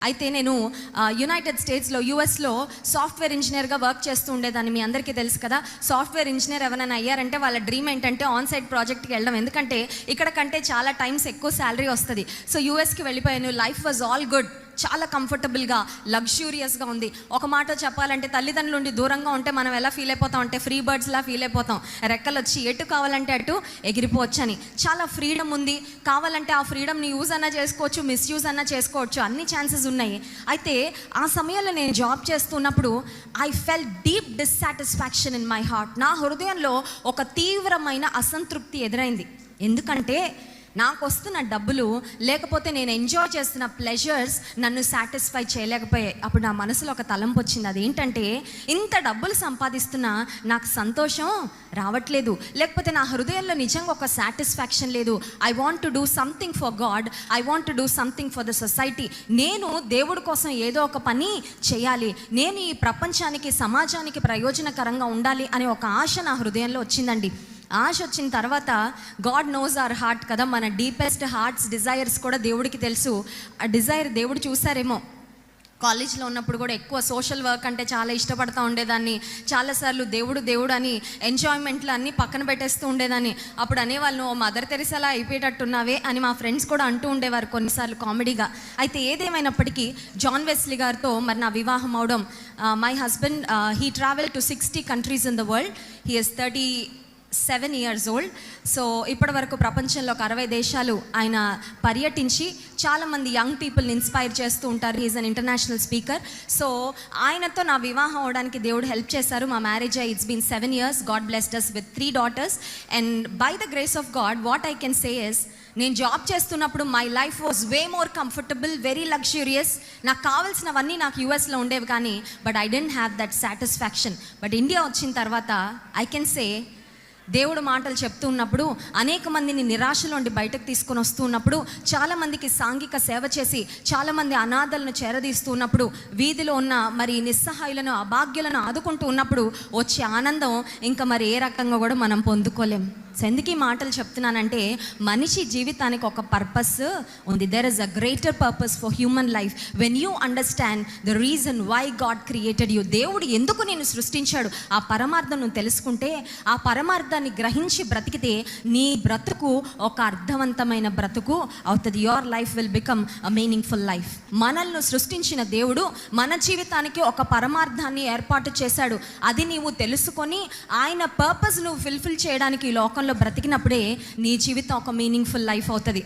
అయితే నేను యునైటెడ్ స్టేట్స్లో యుఎస్లో సాఫ్ట్వేర్ ఇంజనీర్గా వర్క్ చేస్తూ ఉండేదాన్ని. మీ అందరికీ తెలుసు కదా, సాఫ్ట్వేర్ ఇంజనీర్ ఎవరైనా అయ్యారంటే వాళ్ళ డ్రీమ్ ఏంటంటే ఆన్ సైట్ ప్రాజెక్ట్కి వెళ్ళడం. ఎందుకంటే ఇక్కడ కంటే చాలా టైమ్స్ ఎక్కువ శాలరీ వస్తుంది. సో యూఎస్కి వెళ్ళిపోయాను. లైఫ్ వాజ్ ఆల్ గుడ్, చాలా కంఫర్టబుల్గా లగ్జూరియస్గా ఉంది. ఒక మాట చెప్పాలంటే తల్లిదండ్రుల నుండి దూరంగా ఉంటే మనం ఎలా ఫీల్ అయిపోతాం అంటే ఫ్రీ బర్డ్స్లా ఫీల్ అయిపోతాం. రెక్కలు వచ్చి ఎటు కావాలంటే అటు ఎగిరిపోవచ్చు అని. చాలా ఫ్రీడమ్ ఉంది. కావాలంటే ఆ ఫ్రీడమ్ని యూజ్ అన్నా చేసుకోవచ్చు, మిస్యూజ్ అన్నా చేసుకోవచ్చు, అన్ని ఛాన్సెస్ ఉన్నాయి. అయితే ఆ సమయంలో నేను జాబ్ చేస్తున్నప్పుడు I fell deep dissatisfaction in my heart. నా హృదయంలో ఒక తీవ్రమైన అసంతృప్తి ఎదురైంది. ఎందుకంటే నాకు వస్తున్న డబ్బులు లేకపోతే నేను ఎంజాయ్ చేస్తున్న ప్లెజర్స్ నన్ను సాటిస్ఫై చేయలేకపోయాయి. అప్పుడు నా మనసులో ఒక తలంపు వచ్చింది. అదేంటంటే ఇంత డబ్బులు సంపాదిస్తున్నా నాకు సంతోషం రావట్లేదు, లేకపోతే నా హృదయంలో నిజంగా ఒక సాటిస్ఫాక్షన్ లేదు. I want to do something for God, I want to do something for the society. నేను దేవుడి కోసం ఏదో ఒక పని చేయాలి, నేను ఈ ప్రపంచానికి సమాజానికి ప్రయోజనకరంగా ఉండాలి అనే ఒక ఆశ నా హృదయంలో వచ్చిందండి. ఆశ వచ్చిన తర్వాత గాడ్ నోస్ అవర్ హార్ట్ కదా, మన డీపెస్ట్ హార్ట్స్ డిజైర్స్ కూడా దేవుడికి తెలుసు. ఆ డిజైర్ దేవుడు చూసారేమో. కాలేజ్లో ఉన్నప్పుడు కూడా ఎక్కువ సోషల్ వర్క్ అంటే చాలా ఇష్టపడుతూ ఉండేదాన్ని. చాలాసార్లు దేవుడు దేవుడు అని ఎంజాయ్మెంట్లు అన్నీ పక్కన పెట్టేస్తూ ఉండేదాన్ని. అప్పుడు అనేవాళ్ళు ఓ మదర్ తెరిసేలా అయిపోయేటట్టున్నావే అని మా ఫ్రెండ్స్ కూడా అంటూ ఉండేవారు కొన్నిసార్లు కామెడీగా. అయితే ఏదేమైనప్పటికీ జాన్ వెస్లీ గారితో మరి నా వివాహం అవడం, my husband he travel to 60 countries in the world. He is 37 years old. So ఇప్పటి వరకు ప్రపంచంలో ఒక 60 దేశాలు ఆయన పర్యటించి చాలామంది యంగ్ పీపుల్ని ఇన్స్పైర్ చేస్తూ ఉంటారు. He is an international speaker. So ఆయనతో నా వివాహం అవడానికి దేవుడు హెల్ప్ చేశారు. మా marriage it's been 7 years. God blessed us with 3 daughters. And by the grace of God what I can say is, నేను జాబ్ చేస్తున్నప్పుడు my life was way more comfortable, very luxurious. నాకు కావాల్సినవన్నీ నాకు యూఎస్లో ఉండేవి, కానీ but I don't have that satisfaction. But India వచ్చిన తర్వాత ఐ కెన్ సే దేవుడు మాటలు చెప్తూ ఉన్నప్పుడు, అనేక మందిని నిరాశలోండి బయటకు తీసుకొని వస్తూ ఉన్నప్పుడు, చాలామందికి సాంఘిక సేవ చేసి చాలామంది అనాథలను చేరదీస్తూ ఉన్నప్పుడు, వీధిలో ఉన్న మరి నిస్సహాయులను అభాగ్యులను ఆదుకుంటూ ఉన్నప్పుడు వచ్చే ఆనందం ఇంకా మరి ఏ రకంగా కూడా మనం పొందుకోలేం. సో ఎందుకు ఈ మాటలు చెప్తున్నానంటే, మనిషి జీవితానికి ఒక పర్పస్ ఉంది. There is a greater purpose for human life when you understand the reason why God created you. దేవుడు ఎందుకు నేను సృష్టించాడు, ఆ పరమార్థం నువ్వు తెలుసుకుంటే, ఆ పరమార్థాన్ని గ్రహించి బ్రతికితే నీ బ్రతుకు ఒక అర్థవంతమైన బ్రతుకు అవుతుంది. Your life will become a meaningful life. మనల్ని సృష్టించిన దేవుడు మన జీవితానికి ఒక పరమార్థాన్ని ఏర్పాటు చేశాడు. అది నీవు తెలుసుకొని ఆయన పర్పస్ నువ్వు ఫుల్ఫిల్ చేయడానికి ఈ లోకంలో బ్రతికినప్పుడే నీ జీవితం ఒక మీనింగ్ఫుల్ లైఫ్ అవుతుంది.